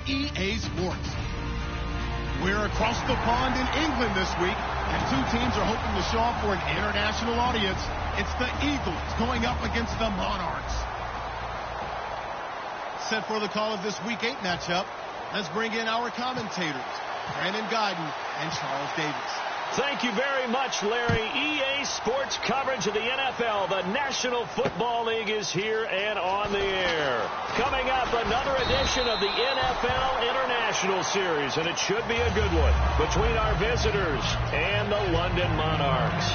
EA Sports. We're across the pond in England this week, and two teams are hoping to show off for an international audience. It's the Eagles going up against the Monarchs. Set for the call of this Week 8 matchup. Let's bring in our commentators, Brandon Guyton and Charles Davis. Thank you very much, Larry. EA Sports coverage of the NFL. The National Football League is here and on the air. Coming up, another edition of the NFL International Series, and it should be a good one between our visitors and the London Monarchs.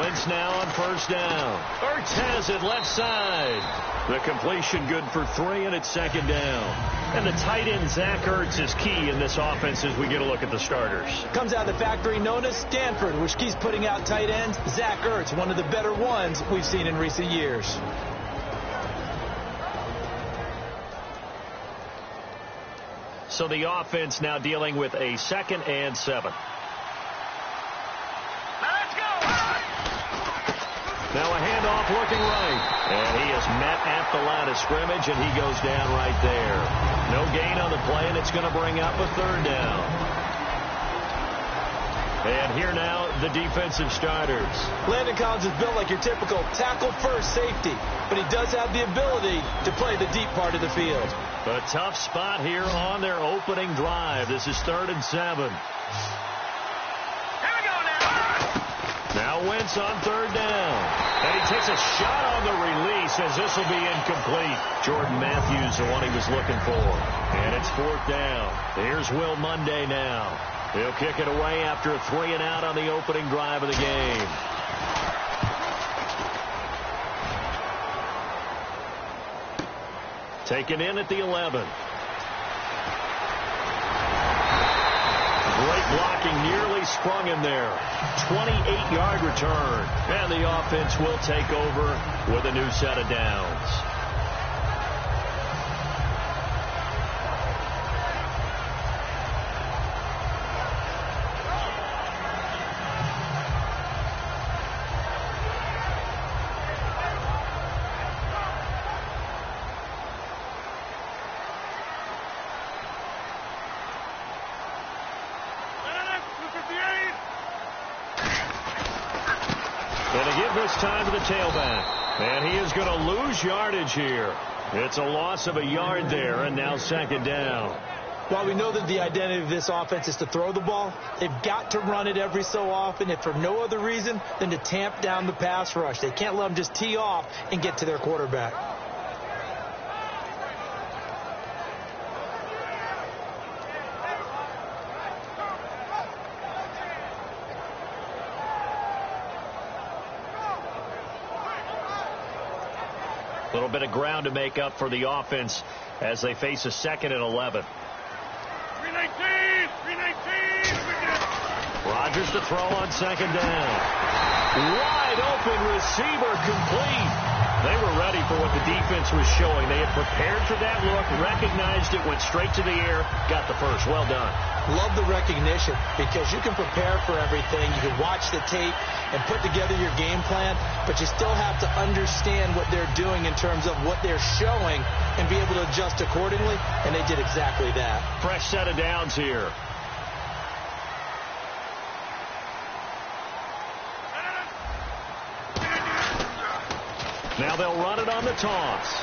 Wentz now on first down. Ertz has it left side. The completion good for 3, and it's second down. And the tight end, Zach Ertz, is key in this offense as we get a look at the starters. Comes out of the factory known as Stanford, which keeps putting out tight ends. Zach Ertz, one of the better ones we've seen in recent years. So the offense now dealing with a 2nd and 7. Now a handoff looking right. And he is met at the line of scrimmage, and he goes down right there. No gain on the play, and it's going to bring up a 3rd down. And here now, the defensive starters. Landon Collins is built like your typical tackle-first safety, but he does have the ability to play the deep part of the field. A tough spot here on their opening drive. This is 3rd and 7. Now Wentz on 3rd down. And he takes a shot on the release as this will be incomplete. Jordan Matthews, the one he was looking for. And it's 4th down. Here's Will Munday now. He'll kick it away after a 3 and out on the opening drive of the game. Taken in at the 11. Great blocking, nearly sprung him there. 28-yard return. And the offense will take over with a new set of downs. Time to the tailback, and he is going to lose yardage here. It's a loss of a yard there, and now 2nd down. While we know that the identity of this offense is to throw the ball, they've got to run it every so often, if for no other reason than to tamp down the pass rush. They can't let them just tee off and get to their quarterback. A little bit of ground to make up for the offense as they face a 2nd and 11. 319. Rodgers to throw on 2nd down. Wide open receiver complete. They were ready for what the defense was showing. They had prepared for that look, recognized it, went straight to the air, got the first. Well done. Love the recognition because you can prepare for everything. You can watch the tape and put together your game plan, but you still have to understand what they're doing in terms of what they're showing and be able to adjust accordingly, and they did exactly that. Fresh set of downs here. Now they'll run it on the toss.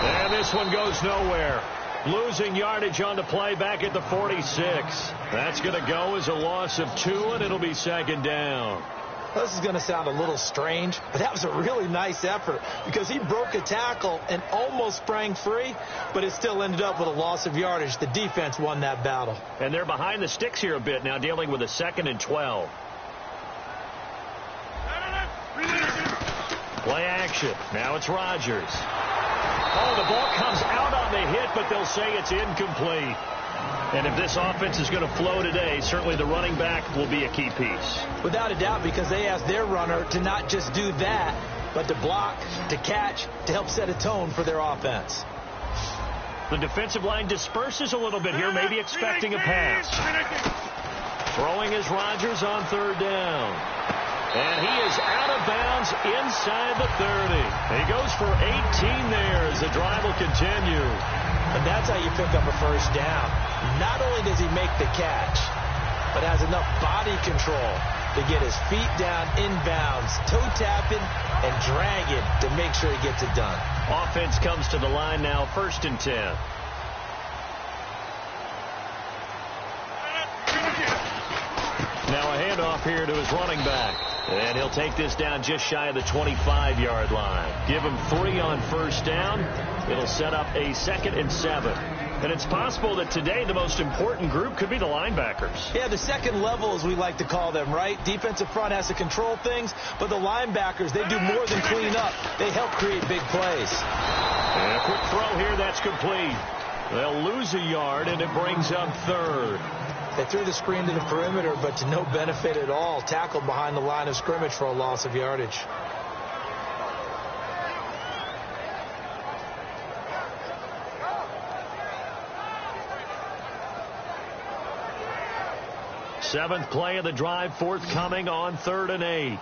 And this one goes nowhere. Losing yardage on the play back at the 46. That's going to go as a loss of 2, and it'll be 2nd down. This is going to sound a little strange, but that was a really nice effort because he broke a tackle and almost sprang free, but it still ended up with a loss of yardage. The defense won that battle. And they're behind the sticks here a bit now, dealing with a 2nd and 12. Play action. Now it's Rodgers. Oh, the ball comes out on the hit, but they'll say it's incomplete. And if this offense is going to flow today, certainly the running back will be a key piece. Without a doubt, because they asked their runner to not just do that, but to block, to catch, to help set a tone for their offense. The defensive line disperses a little bit here, maybe expecting a pass. Throwing is Rodgers on third down. And he is out of bounds inside the 30. He goes for 18 there as the drive will continue. And that's how you pick up a first down. Not only does he make the catch, but has enough body control to get his feet down inbounds, toe tapping and dragging to make sure he gets it done. Offense comes to the line now, 1st and 10. Now a handoff here to his running back. And he'll take this down just shy of the 25-yard line. Give him 3 on first down. It'll set up a 2nd and 7. And it's possible that today the most important group could be the linebackers. Yeah, the second level, as we like to call them, right? Defensive front has to control things, but the linebackers, they do more than clean up. They help create big plays. And a quick throw here, that's complete. They'll lose a yard, and it brings up 3rd. They threw the screen to the perimeter, but to no benefit at all. Tackled behind the line of scrimmage for a loss of yardage. Seventh play of the drive, forthcoming on 3rd and 8.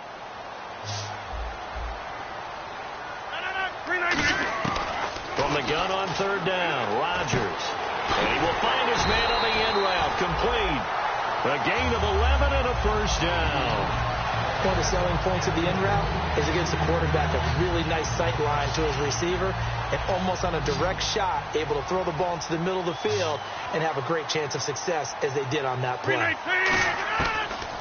From the gun on 3rd down, Rodgers. And he will find his man on the end route. Complete. A gain of 11 and a first down. One of the selling points of the end route is against the quarterback, a really nice sight line to his receiver, and almost on a direct shot, able to throw the ball into the middle of the field and have a great chance of success as they did on that play.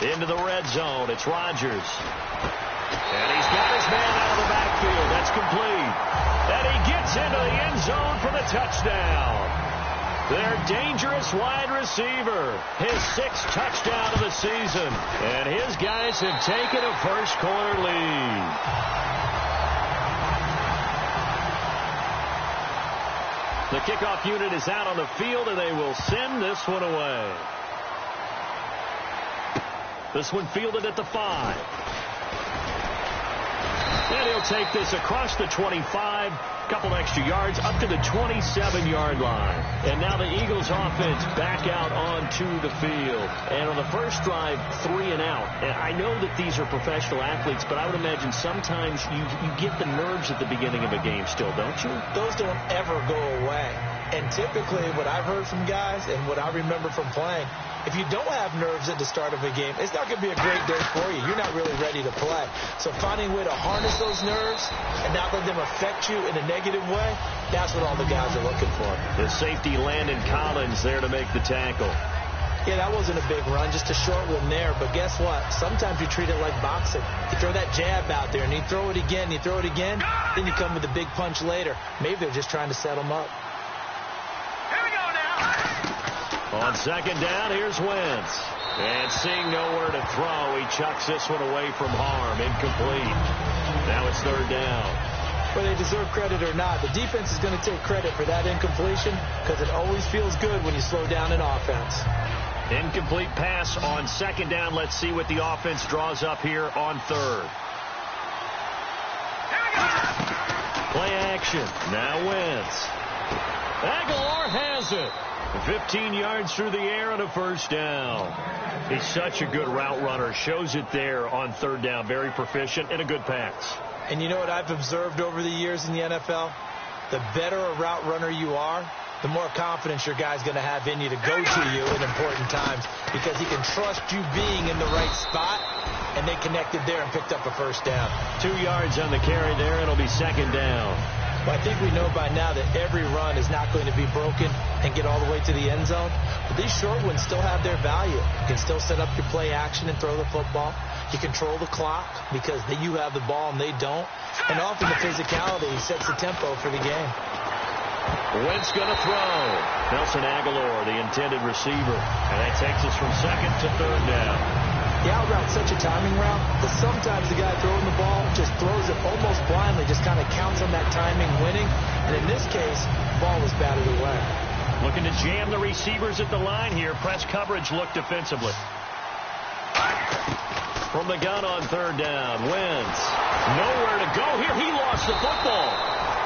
Into the red zone. It's Rodgers. And he's got his man out of the backfield. That's complete. And he gets into the end zone for the touchdown. Their dangerous wide receiver, his 6th touchdown of the season. And his guys have taken a first-quarter lead. The kickoff unit is out on the field, and they will send this one away. This one fielded at the 5. And he'll take this across the 25, couple extra yards, up to the 27-yard line. And now the Eagles offense back out onto the field. And on the first drive, 3 and out. And I know that these are professional athletes, but I would imagine sometimes you get the nerves at the beginning of a game still, don't you? Those don't ever go away. And typically what I've heard from guys and what I remember from playing, if you don't have nerves at the start of a game, it's not going to be a great day for you. You're not really ready to play. So finding a way to harness those nerves and not let them affect you in a negative way, that's what all the guys are looking for. The safety Landon Collins there to make the tackle. Yeah, that wasn't a big run, just a short one there. But guess what? Sometimes you treat it like boxing. You throw that jab out there, and you throw it again, you throw it again, then you come with a big punch later. Maybe they're just trying to set them up. On 2nd down, here's Wentz. And seeing nowhere to throw, he chucks this one away from harm. Incomplete. Now it's 3rd down. Whether they deserve credit or not, the defense is going to take credit for that incompletion because it always feels good when you slow down an offense. Incomplete pass on 2nd down. Let's see what the offense draws up here on 3rd. Play action. Now Wentz. Aguilar has it. 15 yards through the air and a first down. He's such a good route runner. Shows it there on 3rd down. Very proficient and a good pass. And you know what I've observed over the years in the NFL? The better a route runner you are, the more confidence your guy's going to have in you to go to you in important times because he can trust you being in the right spot, and they connected there and picked up a first down. 2 yards on the carry there, and it'll be 2nd down. Well, I think we know by now that every run is not going to be broken and get all the way to the end zone. But these short ones still have their value. You can still set up your play action and throw the football. You control the clock because you have the ball and they don't. And often the physicality sets the tempo for the game. Wentz going to throw. Nelson Aguilar, the intended receiver. And that takes us from 2nd to 3rd down. The out route's such a timing route that sometimes the guy throwing the ball just throws it almost blindly, just kind of counts on that timing winning. And in this case, the ball was batted away. Looking to jam the receivers at the line here. Press coverage look defensively. From the gun on third down, Wentz. Nowhere to go here. He lost the football.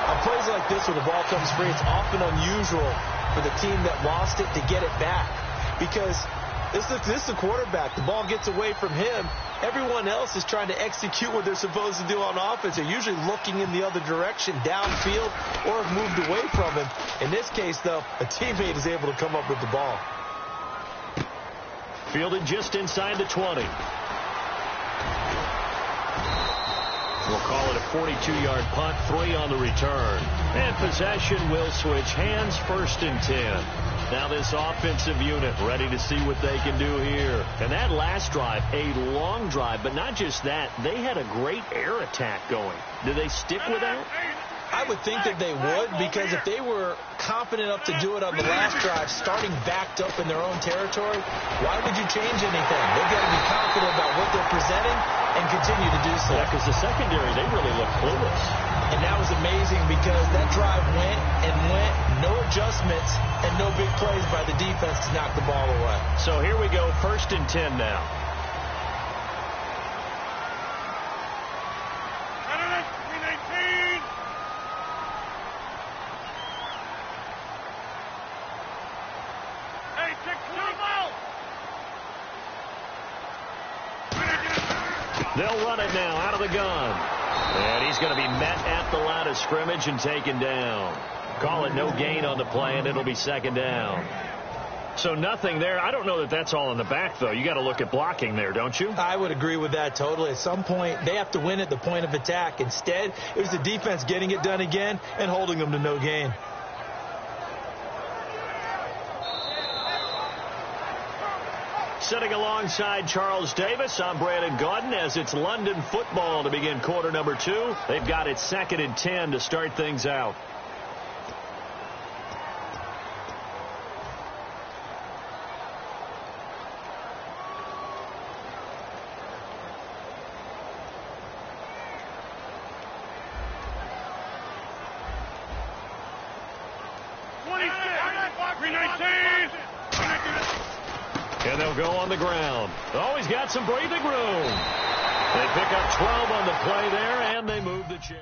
On plays like this where the ball comes free, it's often unusual for the team that lost it to get it back. Because this is a quarterback. The ball gets away from him. Everyone else is trying to execute what they're supposed to do on offense. They're usually looking in the other direction, downfield, or have moved away from him. In this case, though, a teammate is able to come up with the ball. Fielded just inside the 20. We'll call it a 42-yard punt, 3 on the return. And possession will switch hands, 1st and 10. Now this offensive unit ready to see what they can do here. And that last drive, a long drive, but not just that. They had a great air attack going. Do they stick with that? I would think that they would, because if they were confident enough to do it on the last drive, starting backed up in their own territory, why would you change anything? They've got to be confident about what they're presenting and continue to do so. Yeah, because the secondary, they really look clueless. And that was amazing because that drive went and went, no adjustments, and no big plays by the defense to knock the ball away. So here we go, 1st and 10 now. They'll run it now out of the gun. And he's going to be met at the line of scrimmage and taken down. Call it no gain on the play, and it'll be 2nd down. So nothing there. I don't know that that's all in the back, though. You got to look at blocking there, don't you? I would agree with that totally. At some point, they have to win at the point of attack. Instead, it was the defense getting it done again and holding them to no gain. Sitting alongside Charles Davis, I'm Brandon Gaudin as it's London football to begin quarter number 2. They've got it 2nd and 10 to start things out. And they'll go on the ground. Oh, he's got some breathing room. They pick up 12 on the play there, and they move the chain.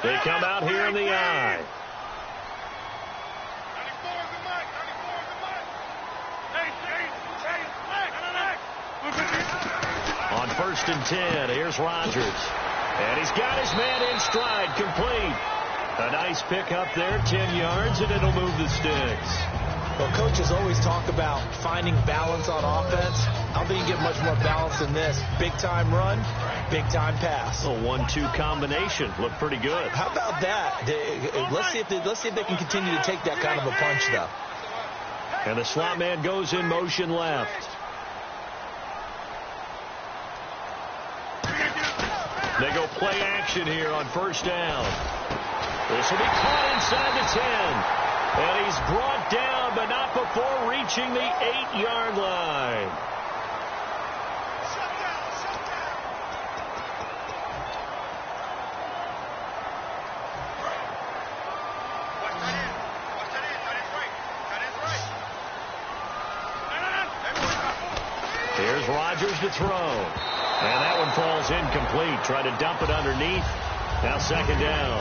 They come out here in the eye. On 1st and 10, here's Rodgers. And he's got his man in stride, complete. A nice pickup there, 10 yards, and it'll move the sticks. Well, coaches always talk about finding balance on offense. I don't think you get much more balance than this. Big-time run, big-time pass. A 1-2 combination. Looked pretty good. How about that? Let's see if they can continue to take that kind of a punch, though. And the slot man goes in motion left. They go play action here on 1st down. This will be caught inside the 10. And he's brought down, but not before reaching the 8-yard line. Rodgers to throw. And that one falls incomplete. Try to dump it underneath. Now second down.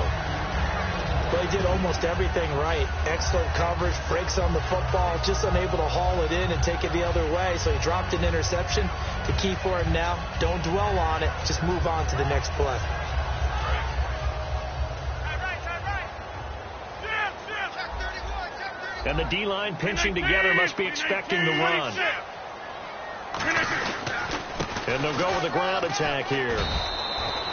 Well, he did almost everything right. Excellent coverage, breaks on the football, just unable to haul it in and take it the other way. So he dropped an interception. The key for him now, don't dwell on it. Just move on to the next play. And the D-line pinching together must be expecting the run. And they'll go with the ground attack here.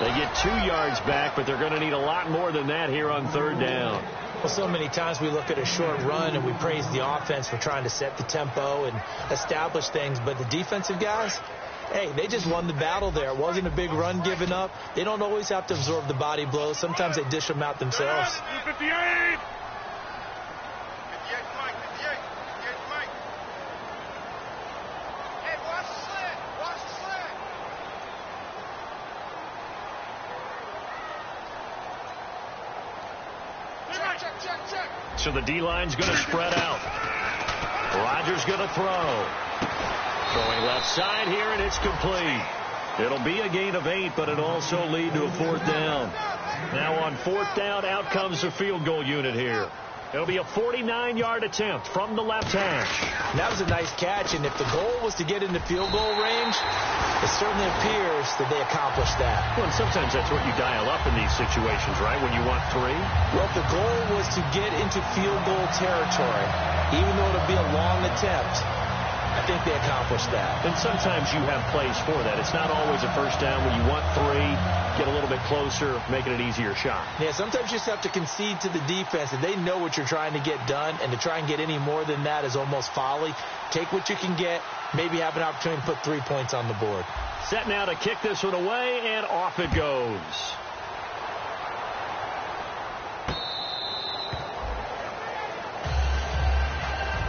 They get 2 yards back, but they're going to need a lot more than that here on third down. Well, so many times we look at a short run and we praise the offense for trying to set the tempo and establish things. But the defensive guys, hey, they just won the battle there. It wasn't a big run given up. They don't always have to absorb the body blows. Sometimes they dish them out themselves. 58. So the D-line's going to spread out. Rodgers going to throw. Throwing left side here, and it's complete. It'll be a gain of 8, but it'll also lead to a fourth down. Now on fourth down, out comes the field goal unit here. It'll be a 49-yard attempt from the left hash. That was a nice catch, and if the goal was to get into field goal range, it certainly appears that they accomplished that. Well, and sometimes that's what you dial up in these situations, right, when you want 3? Well, if the goal was to get into field goal territory, even though it'll be a long attempt, I think they accomplished that. And sometimes you have plays for that. It's not always a first down when you want 3, get a little bit closer, making an easier shot. Yeah, sometimes you just have to concede to the defense, and they know what you're trying to get done, and to try and get any more than that is almost folly. Take what you can get, maybe have an opportunity to put 3 points on the board. Set now to kick this one away, and off it goes.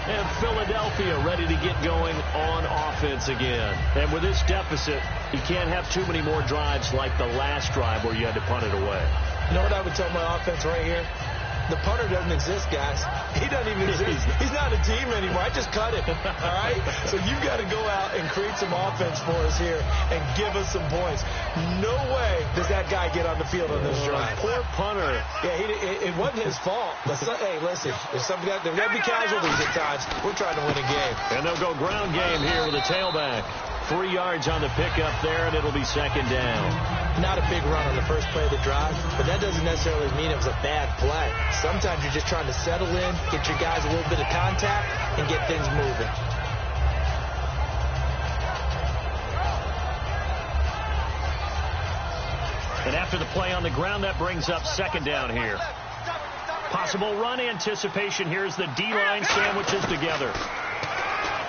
And Philadelphia ready to get going on offense again. And with this deficit, you can't have too many more drives like the last drive where you had to punt it away. You know what I would tell my offense right here? The punter doesn't exist, guys. He doesn't even exist. He's not a team anymore. I just cut him. All right? So you've got to go out and create some offense for us here and give us some points. No way does that guy get on the field on this drive. Poor punter. Yeah, it wasn't his fault. Hey, listen, there's got to be casualties at times. We're trying to win a game. And they'll go ground game here with a tailback. 3 yards on the pickup there, and it'll be second down. Not a big run on the first play of the drive, but that doesn't necessarily mean it was a bad play. Sometimes you're just trying to settle in, get your guys a little bit of contact, and get things moving. And after the play on the ground, that brings up second down here. Possible run anticipation here as the D-line sandwiches together.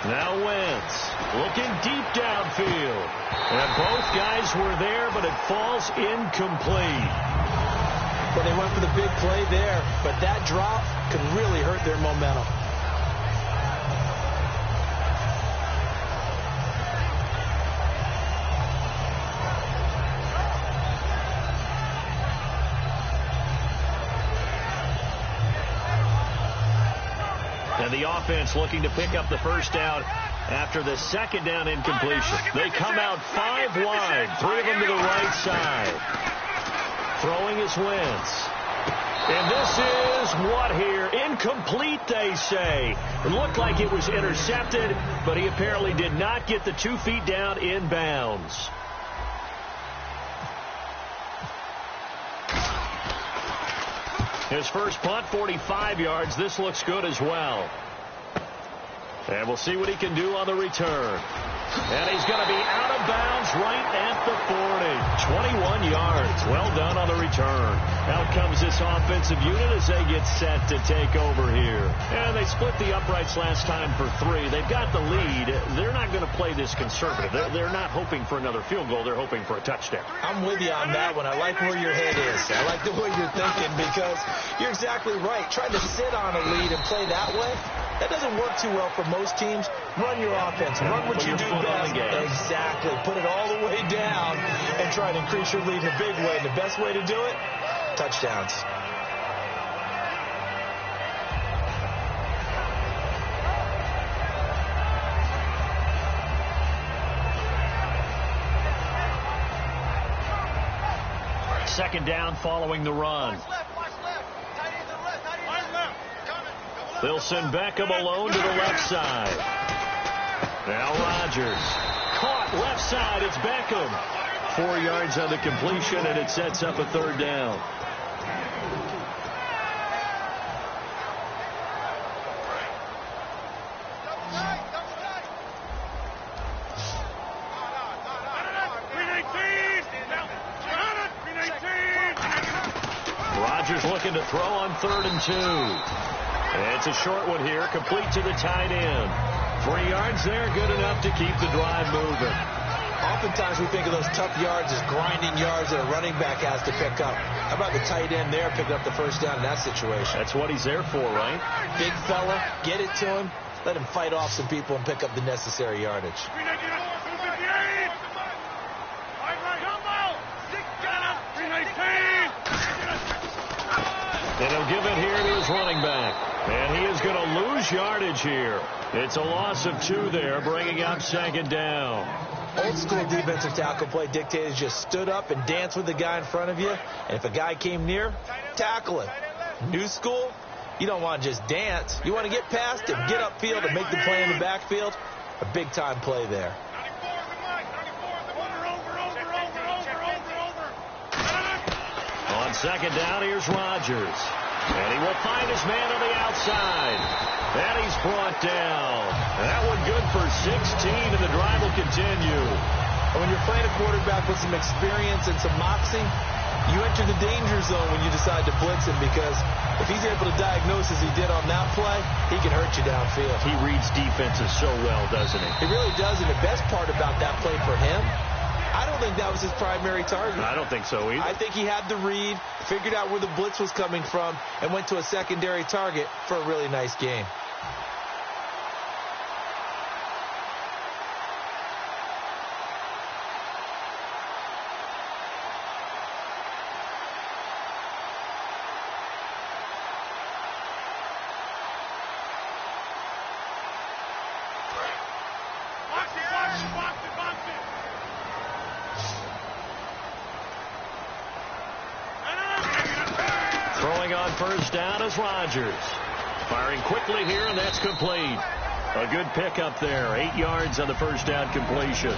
Now Wentz looking deep downfield. And both guys were there, but it falls incomplete. Well, they went for the big play there, but that drop could really hurt their momentum. And the offense looking to pick up the first down after the second down incompletion. They come out 5 wide, 3 of them to the right side. Throwing is Wentz. And this is what here? Incomplete, they say. It looked like it was intercepted, but he apparently did not get the 2 feet down in bounds. His first punt, 45 yards. This looks good as well. And we'll see what he can do on the return. And he's going to be out of bounds right at the 40. 21 yards. Well done on the return. Out comes this offensive unit as they get set to take over here. And they split the uprights last time for 3. They've got the lead. They're not going to play this conservative. They're not hoping for another field goal. They're hoping for a touchdown. I'm with you on that one. I like where your head is. I like the way you're thinking because you're exactly right. Trying to sit on a lead and play that way, that doesn't work too well for most teams. Run your offense. Run what you do best. Exactly. Put it all the way down and try to increase your lead in a big way. And the best way to do it, touchdowns. second down following the run. They'll send Beckham alone to the left side. Now Rodgers. Caught left side. It's Beckham. 4 yards on the completion, and it sets up a third down. Rodgers looking to throw on 3rd and 2. It's a short one here, complete to the tight end. 3 yards there, good enough to keep the drive moving. Oftentimes we think of those tough yards as grinding yards that a running back has to pick up. How about the tight end there picking up the first down in that situation? That's what he's there for, right? Big fella, get it to him, let him fight off some people and pick up the necessary yardage. And he'll give it here to his running back. And he is going to lose yardage here. It's a loss of 2 there, bringing up second down. Old school defensive tackle play dictated just stood up and danced with the guy in front of you. And if a guy came near, tackle him. New school, you don't want to just dance. You want to get past him, get upfield, and make the play in the backfield. A big-time play there. On second down, here's Rodgers. And he will find his man on the outside. And he's brought down. That one good for 16, and the drive will continue. When you're playing a quarterback with some experience and some moxie, you enter the danger zone when you decide to blitz him, because if he's able to diagnose as he did on that play, he can hurt you downfield. He reads defenses so well, doesn't he? He really does, and the best part about that play for him, I don't think that was his primary target. I don't think so either. I think he had the read, figured out where the blitz was coming from, and went to a secondary target for a really nice game. First down is Rodgers. Firing quickly here, and that's complete. A good pickup there. 8 yards on the first down completion.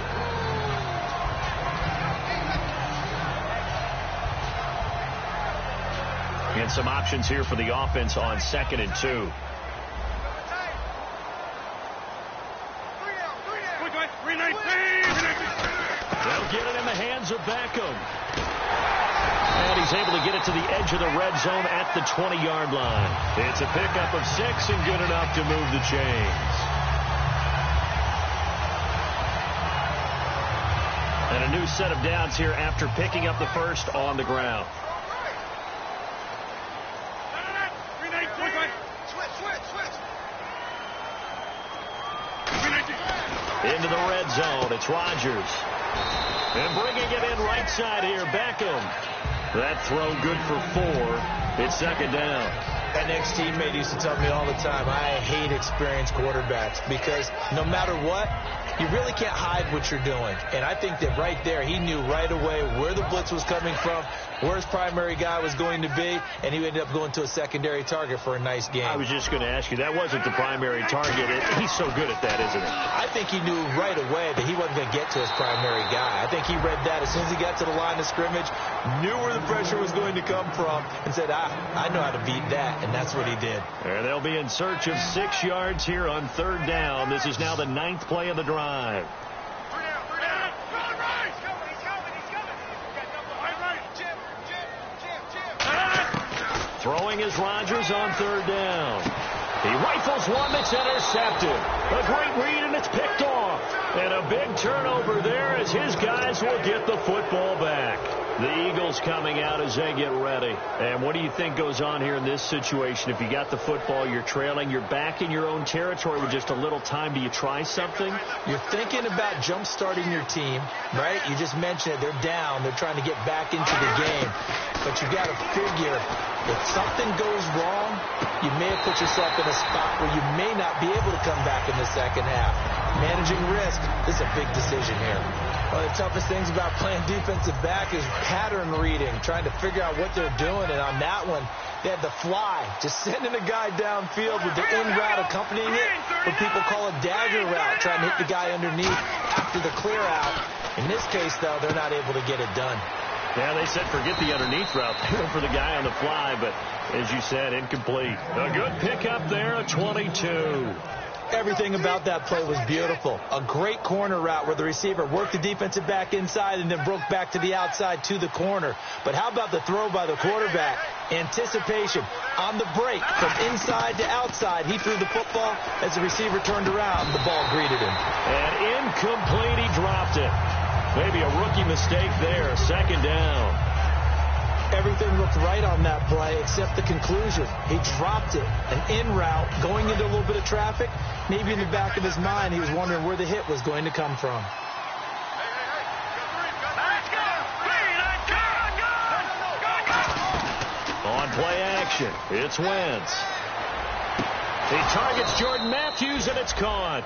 And some options here for the offense on 2nd and 2. They'll get it in the hands of Beckham. And he's able to get it to the edge of the red zone at the 20-yard line. It's a pickup of 6 and good enough to move the chains. And a new set of downs here after picking up the first on the ground. Into the red zone. It's Rodgers. And bringing it in right side here, Beckham. That throw good for 4. It's second down. An ex-teammate used to tell me all the time, I hate experienced quarterbacks, because no matter what, you really can't hide what you're doing. And I think that right there, he knew right away where the blitz was coming from, where his primary guy was going to be, and he ended up going to a secondary target for a nice game. I was just going to ask you, that wasn't the primary target. He's so good at that, isn't he? I think he knew right away that he wasn't going to get to his primary guy. I think he read that as soon as he got to the line of scrimmage, knew where the pressure was going to come from, and said, I know how to beat that, and that's what he did. And they'll be in search of 6 yards here on 3rd down. This is now the 9th play of the drive. Throwing is Rodgers on 3rd down. He rifles one that's intercepted. A great read, and it's picked off. And a big turnover there as his guys will get the football back. The Eagles coming out as they get ready. And what do you think goes on here in this situation? If you got the football, you're trailing, you're back in your own territory with just a little time. Do you try something? You're thinking about jump-starting your team, right? You just mentioned it. They're down. They're trying to get back into the game. But you got to figure, if something goes wrong, you may have put yourself in a spot where you may not be able to come back in the second half. managing risk. This is a big decision here. One of the toughest things about playing defensive back is pattern reading, trying to figure out what they're doing. And on that one, they had the fly, just sending a guy downfield with the in route accompanying it, what people call a dagger route, trying to hit the guy underneath after the clear out. In this case, though, they're not able to get it done. Yeah, they said forget the underneath route. They went for the guy on the fly, but as you said, incomplete. A good pickup there, a 22. Everything about that play was beautiful. A great corner route where the receiver worked the defensive back inside and then broke back to the outside to the corner. But how about the throw by the quarterback? Anticipation on the break from inside to outside. He threw the football as the receiver turned around. The ball greeted him. And incomplete, he dropped it. Maybe a rookie mistake there. Second down. Everything looked right on that play except the conclusion. He dropped it. An in route going into a little bit of traffic. Maybe in the back of his mind he was wondering where the hit was going to come from. On play action, it's Wentz. He targets Jordan Matthews, and it's caught.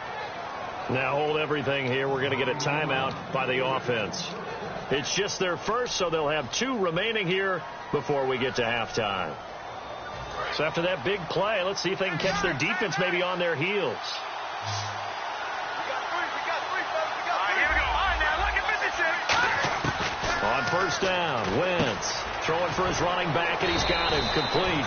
Now hold everything here. We're going to get a timeout by the offense. It's just their first, so they'll have 2 remaining here before we get to halftime. So after that big play, let's see if they can catch their defense maybe on their heels. On first down, Wentz throwing for his running back, and he's got him complete.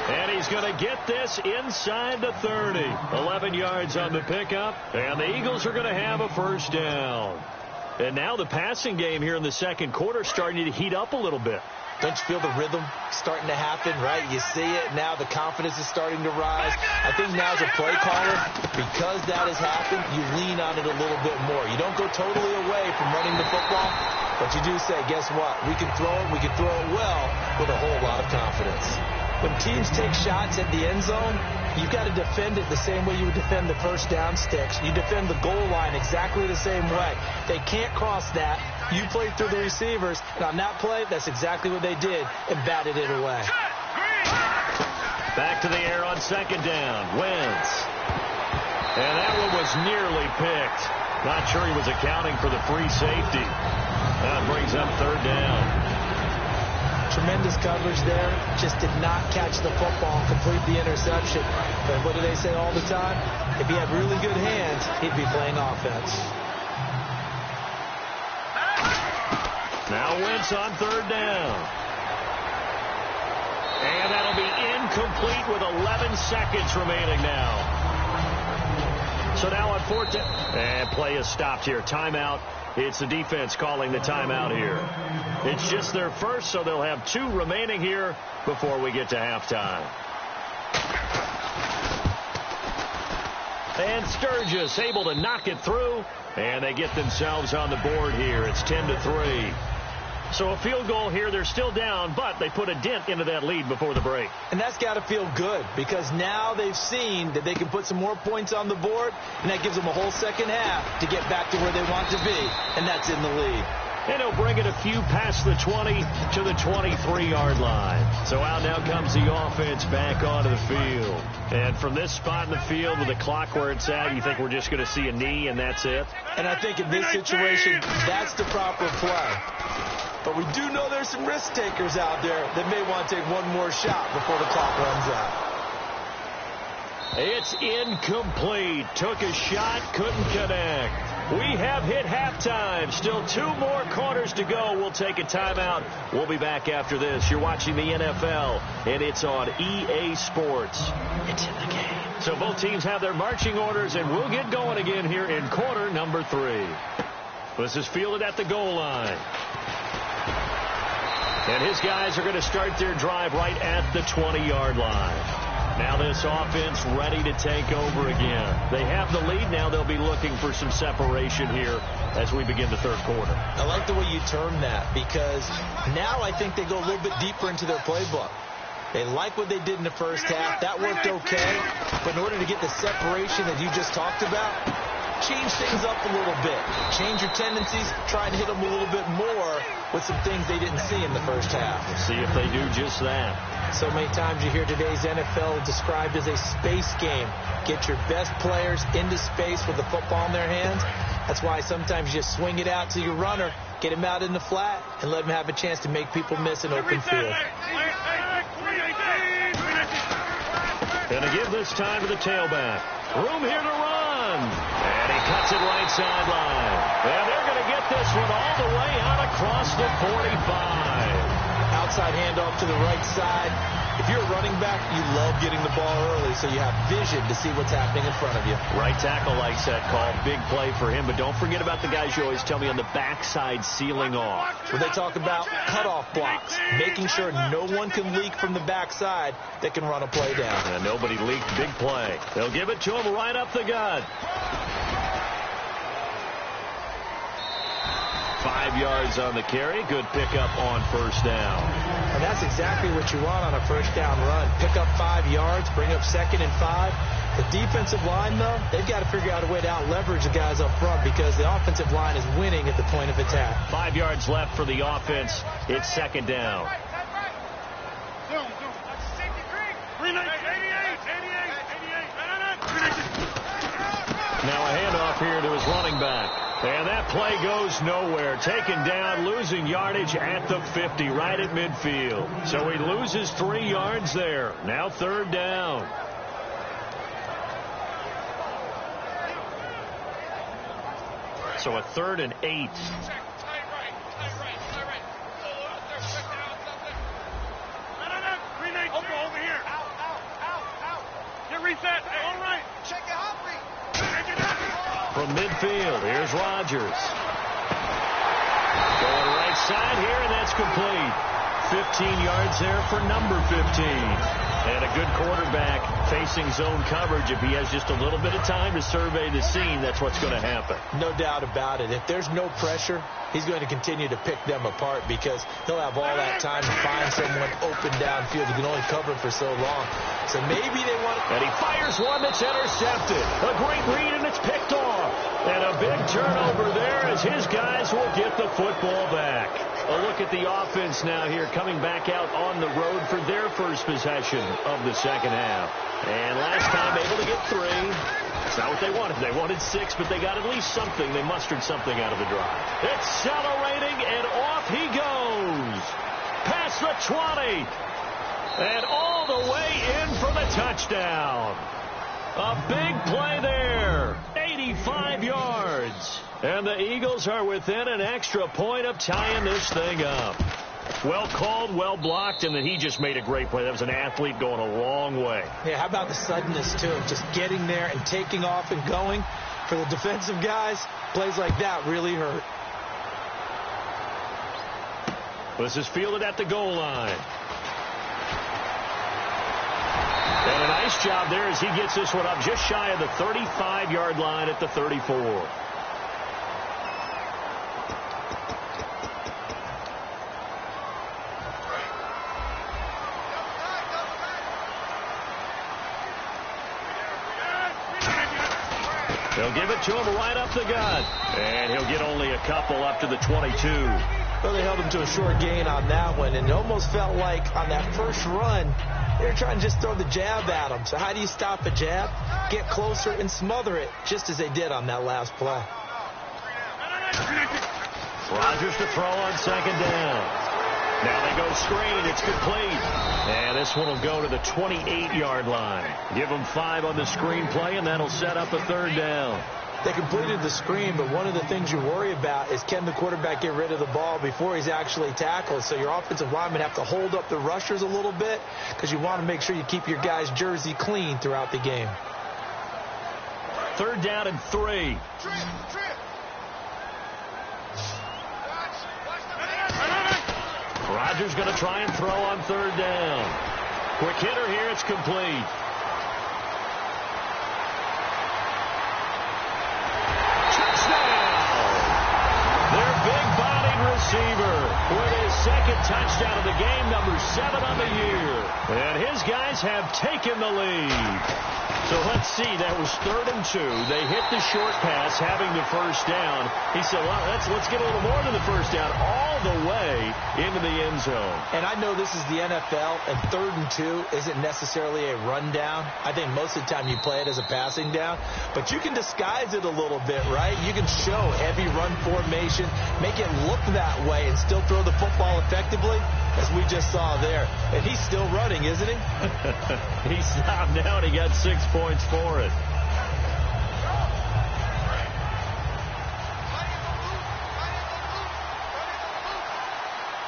And he's going to get this inside the 30. 11 yards on the pickup, and the Eagles are going to have a first down. And now the passing game here in the second quarter starting to heat up a little bit. Don't you feel the rhythm starting to happen, right? You see it now. The confidence is starting to rise. I think now as a play caller, because that has happened, you lean on it a little bit more. You don't go totally away from running the football, but you do say, guess what? We can throw it. We can throw it well with a whole lot of confidence. When teams take shots at the end zone, you've got to defend it the same way you would defend the first down sticks. You defend the goal line exactly the same way. They can't cross that. You play through the receivers, and on that play, that's exactly what they did and batted it away. Back to the air on second down. Wentz. And that one was nearly picked. Not sure he was accounting for the free safety. That brings up third down. Tremendous coverage there. Just did not catch the football and complete the interception. But what do they say all the time? If he had really good hands, he'd be playing offense. Now Wentz on third down. And that'll be incomplete with 11 seconds remaining now. So now on fourth down. And play is stopped here. Timeout. It's the defense calling the timeout here. It's just their first, so they'll have 2 remaining here before we get to halftime. And Sturgis able to knock it through, and they get themselves on the board here. It's 10-3. So a field goal here. They're still down, but they put a dent into that lead before the break. And that's got to feel good because now they've seen that they can put some more points on the board, and that gives them a whole second half to get back to where they want to be, and that's in the lead. And he'll bring it a few past the 20 to the 23-yard line. So out now comes the offense back onto the field. And from this spot in the field with the clock where it's at, you think we're just going to see a knee and that's it? And I think in this situation, that's the proper play. But we do know there's some risk takers out there that may want to take one more shot before the clock runs out. It's incomplete. Took a shot, couldn't connect. We have hit halftime. Still 2 more quarters to go. We'll take a timeout. We'll be back after this. You're watching the NFL, and it's on EA Sports. It's in the game. So both teams have their marching orders, and we'll get going again here in quarter number 3. This is fielded at the goal line. And his guys are going to start their drive right at the 20-yard line. Now this offense ready to take over again. They have the lead now. They'll be looking for some separation here as we begin the third quarter. I like the way you term that because now I think they go a little bit deeper into their playbook. They like what they did in the first half. That worked okay. But in order to get the separation that you just talked about, change things up a little bit. Change your tendencies, try and hit them a little bit more with some things they didn't see in the first half. We'll see if they do just that. So many times you hear today's NFL described as a space game. Get your best players into space with the football in their hands. That's why sometimes you just swing it out to your runner, get him out in the flat, and let him have a chance to make people miss an open field. Going to give this time to the tailback. Room here to run. And he cuts it right sideline. And they're going to get this one all the way out across the 45. Outside handoff to the right side. If you're a running back, you love getting the ball early so you have vision to see what's happening in front of you. Right tackle likes that call. Big play for him. But don't forget about the guys you always tell me on the backside sealing off. When they talk about cutoff blocks, making sure no one can leak from the backside that can run a play down. And nobody leaked. Big play. They'll give it to him right up the gut. 5 yards on the carry. Good pickup on first down. And that's exactly what you want on a first down run. Pick up 5 yards, bring up 2nd and 5. The defensive line, though, they've got to figure out a way to out-leverage the guys up front because the offensive line is winning at the point of attack. 5 yards left for the offense. It's 2nd down. Now a handoff here to his running back. And that play goes nowhere. Taken down, losing yardage at the 50, right at midfield. So he loses 3 yards there. Now 3rd down. So a 3rd and 8. Over here. Get reset. All right. Check it out. From midfield, here's Rodgers. Going right side here, and that's complete. 15 yards there for number 15. And a good quarterback facing zone coverage. If he has just a little bit of time to survey the scene, that's what's going to happen. No doubt about it. If there's no pressure, he's going to continue to pick them apart because he'll have all that time to find someone open downfield. He can only cover for so long. So maybe they want to... And he fires one that's intercepted. A great read, and it's picked off. And a big turnover there as his guys will get the football back. A look at the offense now here, coming back out on the road for their first possession of the second half. And last time able to get 3. That's not what they wanted. They wanted 6, but they got at least something. They mustered something out of the drive. Accelerating, and off he goes. Past the 20. And all the way in for the touchdown. A big play there. 85 yards. And the Eagles are within an extra point of tying this thing up. Well called, well blocked, and then he just made a great play. That was an athlete going a long way. Yeah, how about the suddenness, too, of just getting there and taking off and going? For the defensive guys, plays like that really hurt. This is fielded at the goal line. And a nice job there as he gets this one up just shy of the 35-yard line at the 34. They'll give it to him right up the gut. And he'll get only a couple up to the 22. Well, they held him to a short gain on that one, and it almost felt like on that first run, they were trying to just throw the jab at him. So how do you stop a jab? Get closer and smother it, just as they did on that last play. Rodgers to throw on 2nd down. Now they go screen. It's complete. And this one will go to the 28-yard line. Give them 5 on the screen play, and that'll set up a 3rd down. They completed the screen, but one of the things you worry about is can the quarterback get rid of the ball before he's actually tackled? So your offensive linemen have to hold up the rushers a little bit because you want to make sure you keep your guy's jersey clean throughout the game. 3rd down and 3. Rodgers going to try and throw on 3rd down. Quick hitter here. It's complete. Touchdown! Their big-bodied receiver with his second touchdown of the game, number 7 on the year. And his guys have taken the lead. So let's see, that was 3rd and 2. They hit the short pass, having the first down. He said, well, let's get a little more than the first down, all the way into the end zone. And I know this is the NFL, and 3rd and 2 isn't necessarily a run down. I think most of the time you play it as a passing down. But you can disguise it a little bit, right? You can show heavy run formation, make it look that way, and still throw the football effectively, as we just saw there. And he's still running, isn't he? He stopped now, and he got 6 points for it.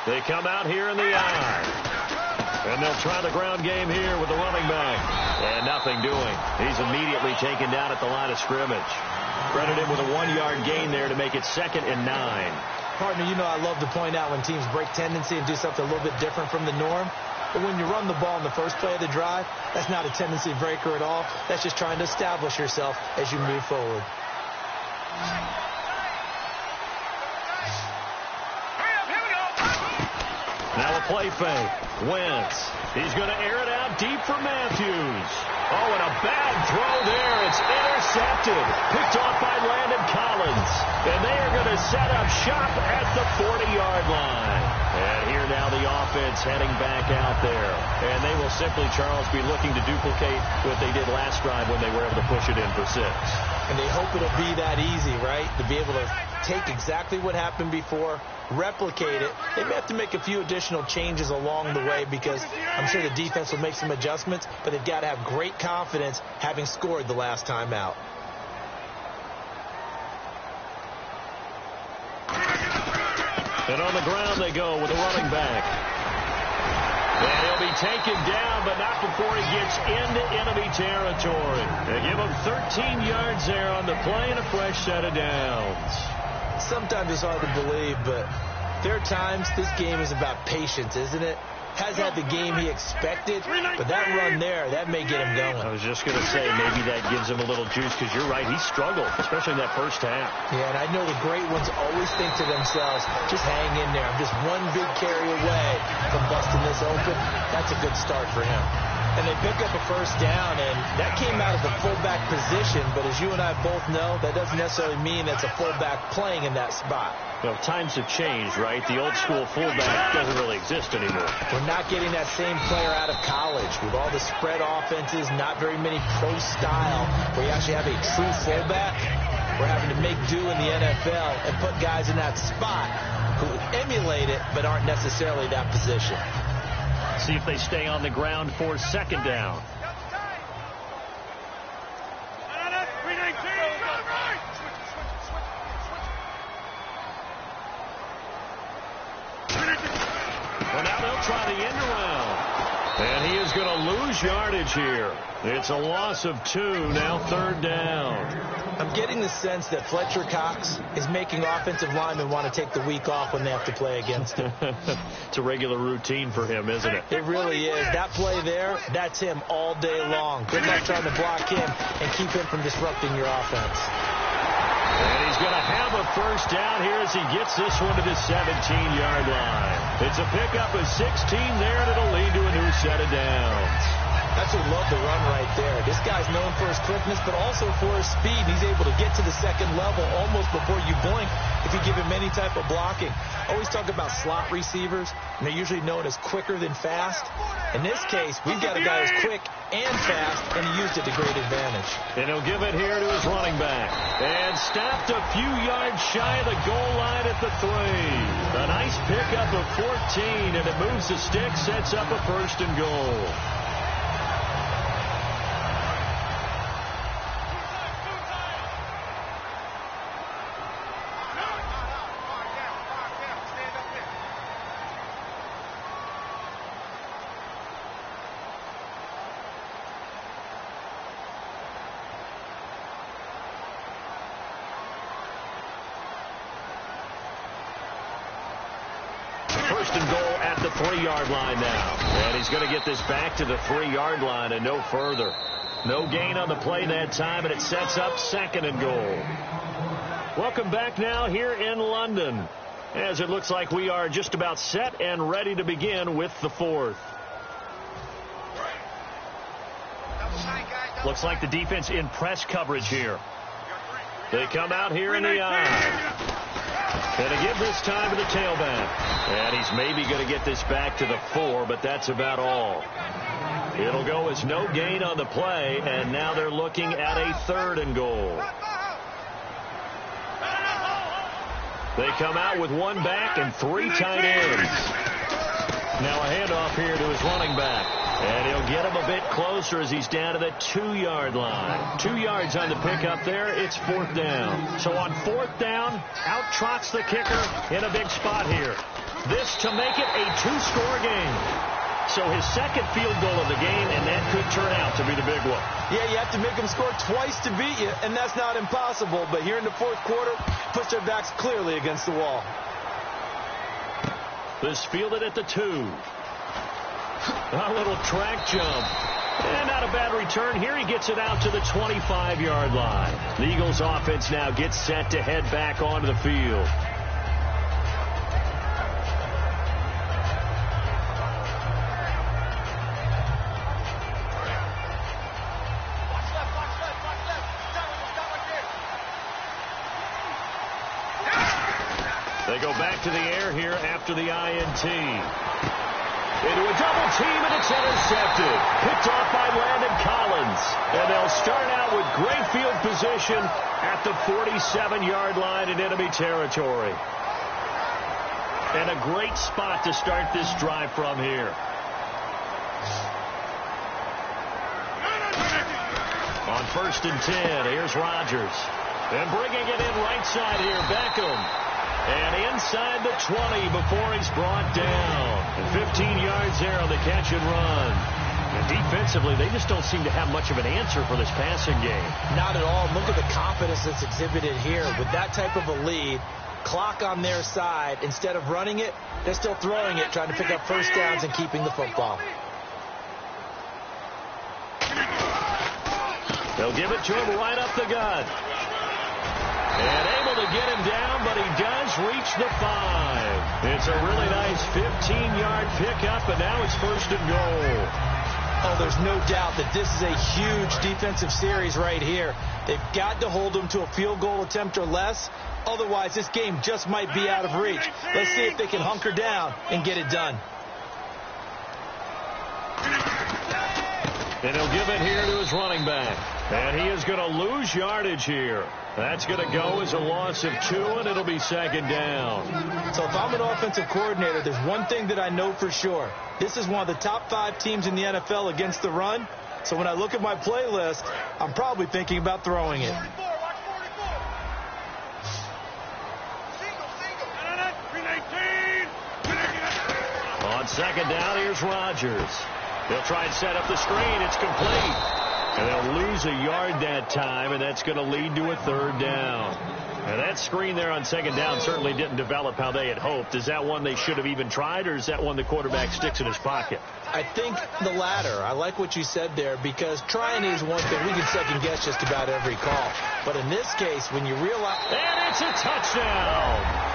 They come out here in the eye. And they'll try the ground game here with the running back. And nothing doing. He's immediately taken down at the line of scrimmage. Credited with a 1-yard gain there to make it 2nd and 9. Partner, you know I love to point out when teams break tendency and do something a little bit different from the norm. But when you run the ball in the first play of the drive, that's not a tendency breaker at all. That's just trying to establish yourself as you move forward. Now a play fake. Wentz. He's going to air it out deep for Matthews. Oh, and a bad throw there. It's intercepted. Picked off by Landon Collins. And they are going to set up shop at the 40-yard line. And here now the offense heading back out there. And they will simply, Charles, be looking to duplicate what they did last drive when they were able to push it in for 6. And they hope it'll be that easy, right? To be able to take exactly what happened before, replicate it. They may have to make a few additional changes along the way because I'm sure the defense will make some adjustments, but they've got to have great confidence having scored the last time out. And on the ground they go with a running back. And he'll be taken down, but not before he gets into enemy territory. They give him 13 yards there on the play and a fresh set of downs. Sometimes it's hard to believe, but there are times this game is about patience, isn't it? Has had the game he expected, but that run there, that may get him going. I was just going to say, maybe that gives him a little juice, because you're right, he struggled, especially in that first half. Yeah, and I know the great ones always think to themselves, just hang in there. I'm just one big carry away from busting this open. That's a good start for him. And they pick up a first down, and that came out of the fullback position, but as you and I both know, that doesn't necessarily mean that's a fullback playing in that spot. Well, times have changed, right? The old school fullback doesn't really exist anymore. We're not getting that same player out of college with all the spread offenses, not very many pro style, where you actually have a true fullback. We're having to make do in the NFL and put guys in that spot who emulate it but aren't necessarily that position. See if they stay on the ground for 2nd down. Well, now they'll try the end around. And he is going to lose yardage here. It's a loss of 2, now 3rd down. I'm getting the sense that Fletcher Cox is making offensive linemen want to take the week off when they have to play against him. It's a regular routine for him, isn't it? It really is. That play there, that's him all day long. Good luck trying to block him and keep him from disrupting your offense. And he's going to have a first down here as he gets this one to the 17-yard line. It's a pickup of 16 there, and it'll lead to a new set of downs. That's what love the run right there. This guy's known for his quickness, but also for his speed. He's able to get to the second level almost before you blink if you give him any type of blocking. Always talk about slot receivers, and they're usually known as quicker than fast. In this case, we've got a guy who's quick and fast, and he used it to great advantage. And he'll give it here to his running back. And stopped a few yards shy of the goal line at the 3. A nice pickup of 14, and it moves the stick, sets up a 1st and goal. First and goal at the 3-yard line now. And he's going to get this back to the 3-yard line and no further. No gain on the play that time, and it sets up 2nd and goal. Welcome back now here in London. as it looks like we are just about set and ready to begin with the fourth. Looks like the defense in press coverage here. They come out here in the eye. Going to give this time to the tailback. And he's maybe going to get this back to the 4, but that's about all. It'll go as no gain on the play, and now they're looking at a 3rd and goal. They come out with 1 back and 3 tight ends. Now a handoff here to his running back. And he'll get him a bit closer as he's down to the 2-yard line. 2 yards on the pickup there. It's 4th down. So on 4th down, out trots the kicker in a big spot here. This to make it a 2-score game. So his 2nd field goal of the game, and that could turn out to be the big one. Yeah, you have to make them score twice to beat you, and that's not impossible. But here in the 4th quarter, puts their backs clearly against the wall. This fielded at the 2. A little track jump. And not a bad return. Here he gets it out to the 25-yard line. The Eagles offense now gets set to head back onto the field. They go back to the air here after the INT. Into a double team, and it's intercepted. Picked off by Landon Collins. And they'll start out with great field position at the 47-yard line in enemy territory. And a great spot to start this drive from here. On 1st and 10, here's Rodgers. And bringing it in right side here, Beckham. And inside the 20 before he's brought down. And 15 yards there on the catch and run. And defensively, they just don't seem to have much of an answer for this passing game. Not at all. Look at the confidence that's exhibited here. With that type of a lead, clock on their side, instead of running it, they're still throwing it, trying to pick up first downs and keeping the football. They'll give it to him right up the gut. And able to get him down, but he does reach the 5. It's a really nice 15-yard pickup, and now it's 1st and goal. Oh, there's no doubt that this is a huge defensive series right here. They've got to hold them to a field goal attempt or less. Otherwise, this game just might be out of reach. Let's see if they can hunker down and get it done. And he'll give it here to his running back. And he is going to lose yardage here. That's going to go as a loss of 2, and it'll be 2nd down. So if I'm an offensive coordinator, there's one thing that I know for sure. This is one of the top 5 teams in the NFL against the run. So when I look at my playlist, I'm probably thinking about throwing it. On 2nd down, here's Rodgers. They'll try and set up the screen. It's complete. And they'll lose a yard that time, and that's going to lead to a 3rd down. And that screen there on 2nd down certainly didn't develop how they had hoped. Is that one they should have even tried, or is that one the quarterback sticks in his pocket? I think the latter. I like what you said there, because trying is one thing. We can second-guess just about every call. But in this case, when you realize... And it's a touchdown!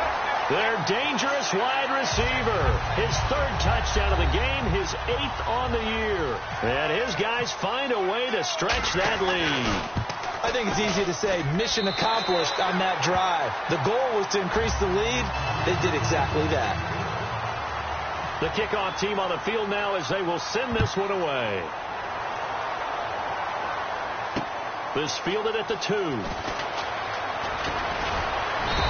Their dangerous wide receiver. His 3rd touchdown of the game, his 8th on the year. And his guys find a way to stretch that lead. I think it's easy to say mission accomplished on that drive. The goal was to increase the lead. They did exactly that. The kickoff team on the field now as they will send this one away. This fielded at the 2.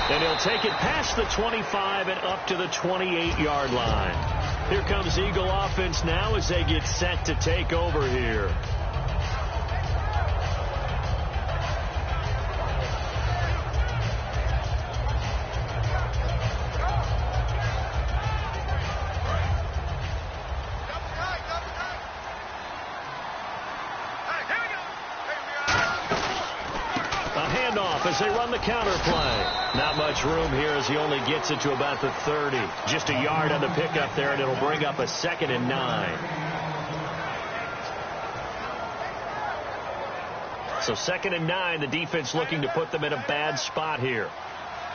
And he'll take it past the 25 and up to the 28-yard line. Here comes Eagle offense now as they get set to take over here. As they run the counter play. Not much room here as he only gets it to about the 30. Just a yard on the pickup there, and it'll bring up a 2nd and 9. So 2nd and 9, the defense looking to put them in a bad spot here.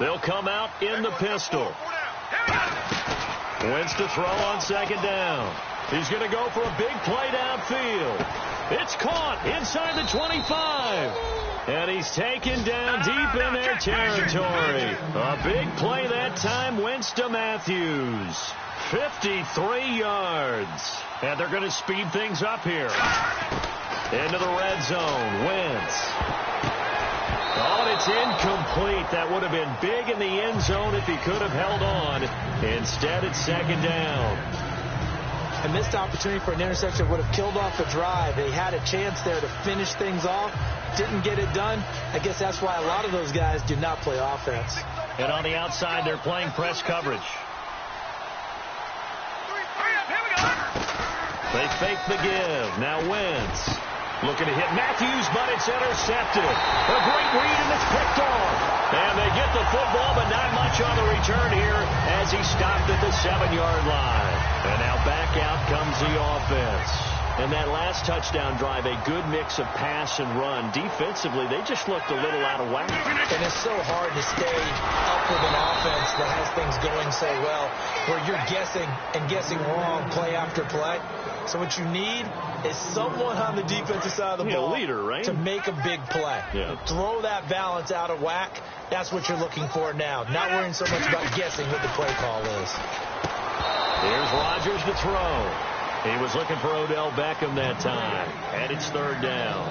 They'll come out in the pistol. Wentz to throw on second down. He's going to go for a big play downfield. It's caught inside the 25. And he's taken down deep in their territory. A big play that time. Wentz to Matthews. 53 yards. And they're going to speed things up here. Into the red zone. Wentz. Oh, and it's incomplete. That would have been big in the end zone if he could have held on. Instead, it's second down. A missed opportunity for an interception would have killed off the drive. They had a chance there to finish things off. Didn't get it done. I guess that's why a lot of those guys do not play offense. And on the outside, they're playing press coverage. They fake the give. Now Wentz looking to hit Matthews, but it's intercepted. A great read, and it's picked off. And they get the football, but not much on the return here as he stopped at the 7-yard line. And now back out comes the offense. And that last touchdown drive, a good mix of pass and run. Defensively, they just looked a little out of whack. And it's so hard to stay up with an offense that has things going so well, where you're guessing and guessing wrong play after play. So what you need is someone on the defensive side of the ball, leader, right? To make a big play. Yeah. Throw that balance out of whack. That's what you're looking for now. Not worrying so much about guessing what the play call is. Here's Rodgers to throw. He was looking for Odell Beckham that time. And it's third down.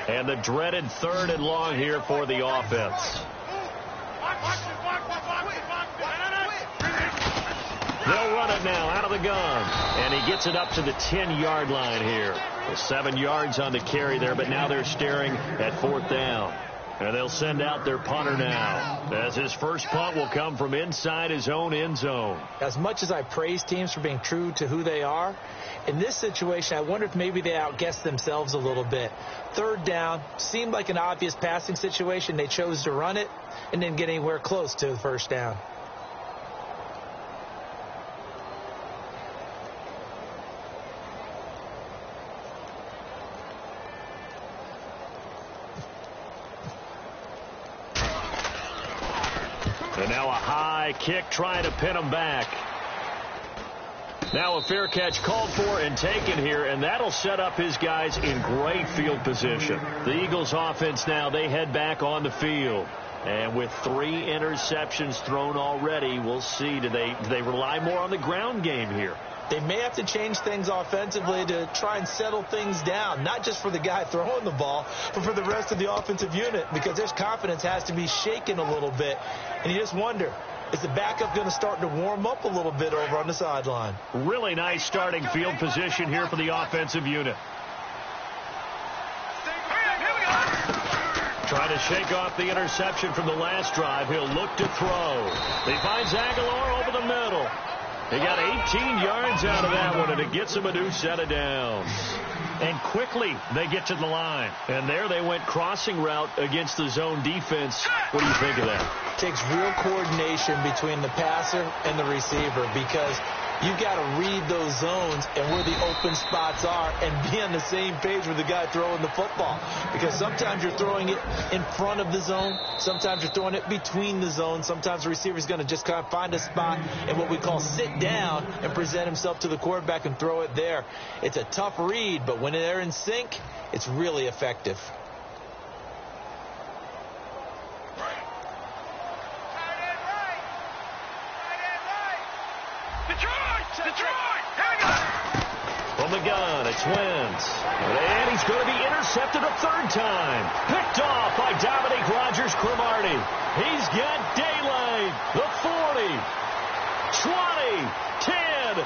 And the dreaded third and long here for the offense. They'll run it now out of the gun. And he gets it up to the 10-yard line here. 7 yards on the carry there, but now they're staring at fourth down. And they'll send out their punter now, as his first punt will come from inside his own end zone. As much as I praise teams for being true to who they are, in this situation, I wonder if maybe they outguessed themselves a little bit. Third down seemed like an obvious passing situation. They chose to run it and didn't get anywhere close to the first down. And now a high kick trying to pin him back. Now a fair catch called for and taken here, and that'll set up his guys in great field position. The Eagles offense now, they head back on the field. And with 3 interceptions thrown already, we'll see. Do they rely more on the ground game here? They may have to change things offensively to try and settle things down, not just for the guy throwing the ball, but for the rest of the offensive unit, because their confidence has to be shaken a little bit. And you just wonder, is the backup going to start to warm up a little bit over on the sideline? Really nice starting field position here for the offensive unit. Trying to shake off the interception from the last drive. He'll look to throw. He finds Aguilar over the middle. He got 18 yards out of that one, and it gets him a new set of downs. And quickly they get to the line. And there they went crossing route against the zone defense. What do you think of that? It takes real coordination between the passer and the receiver, because you've got to read those zones and where the open spots are and be on the same page with the guy throwing the football. Because sometimes you're throwing it in front of the zone. Sometimes you're throwing it between the zones. Sometimes the receiver's going to just kind of find a spot and what we call sit down and present himself to the quarterback and throw it there. It's a tough read, but when they're in sync, it's really effective. From the gun, it's Wentz. And he's going to be intercepted a third time. Picked off by Dominique Rodgers-Cromartie. He's got daylight. The 40, 20, 10.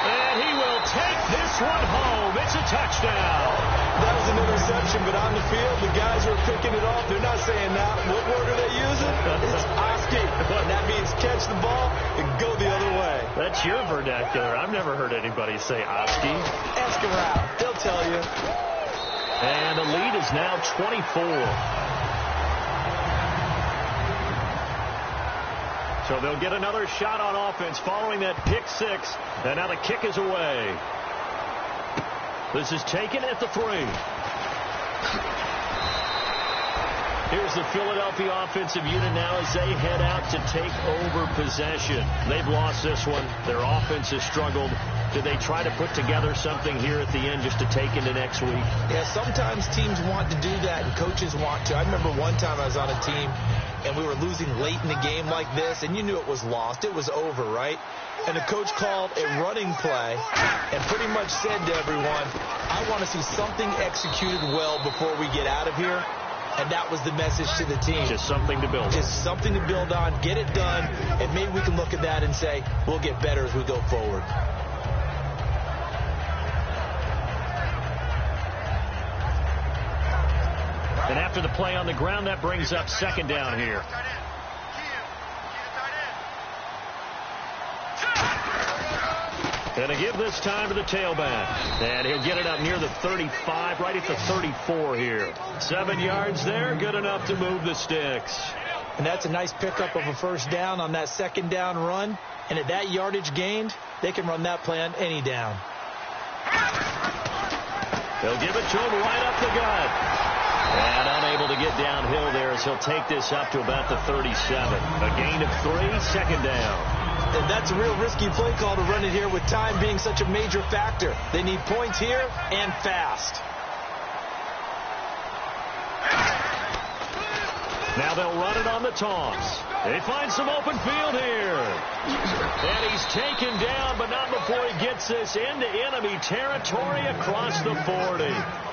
And he will take this one home. It's a touchdown. That was an interception, but on the field, the guys who are picking it off, they're not saying that. What word are they using? It's Oski. And that means catch the ball and go the other way. That's your vernacular. I've never heard anybody say Oski. Ask around. They'll tell you. And the lead is now 24. So they'll get another shot on offense following that pick six. And now the kick is away. This is taken at the 3. Here's the Philadelphia offensive unit now as they head out to take over possession. They've lost this one. Their offense has struggled. Do they try to put together something here at the end just to take into next week? Yeah, sometimes teams want to do that and coaches want to. I remember one time I was on a team and we were losing late in the game like this, and you knew it was lost. It was over, right? And the coach called a running play and pretty much said to everyone, I want to see something executed well before we get out of here. And that was the message to the team. Just something to build on. Just something to build on, get it done, and maybe we can look at that and say, we'll get better as we go forward. And after the play on the ground, that brings up second down here. Going to give this time to the tailback. And he'll get it up near the 35, right at the 34 here. 7 yards there, good enough to move the sticks. And that's a nice pickup of a first down on that second down run. And at that yardage gained, they can run that play on any down. They'll give it to him right up the gut. And unable to get downhill there as he'll take this up to about the 37. A gain of 3, second down. And that's a real risky play call to run it here with time being such a major factor. They need points here and fast. Now they'll run it on the toss. They find some open field here. And he's taken down, but not before he gets this into enemy territory across the 40.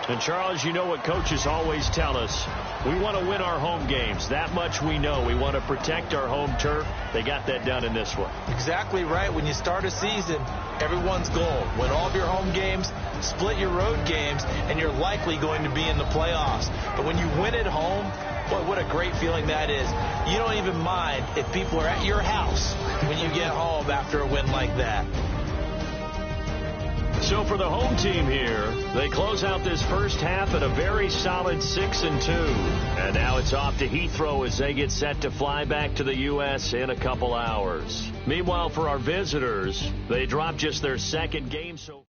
And, Charles, you know what coaches always tell us. We want to win our home games. That much we know. We want to protect our home turf. They got that done in this one. Exactly right. When you start a season, everyone's goal, win all of your home games, split your road games, and you're likely going to be in the playoffs. But when you win at home, boy, what a great feeling that is. You don't even mind if people are at your house when you get home after a win like that. So for the home team here, they close out this first half at a very solid 6-2. And now it's off to Heathrow as they get set to fly back to the U.S. in a couple hours. Meanwhile, for our visitors, they dropped just their second game so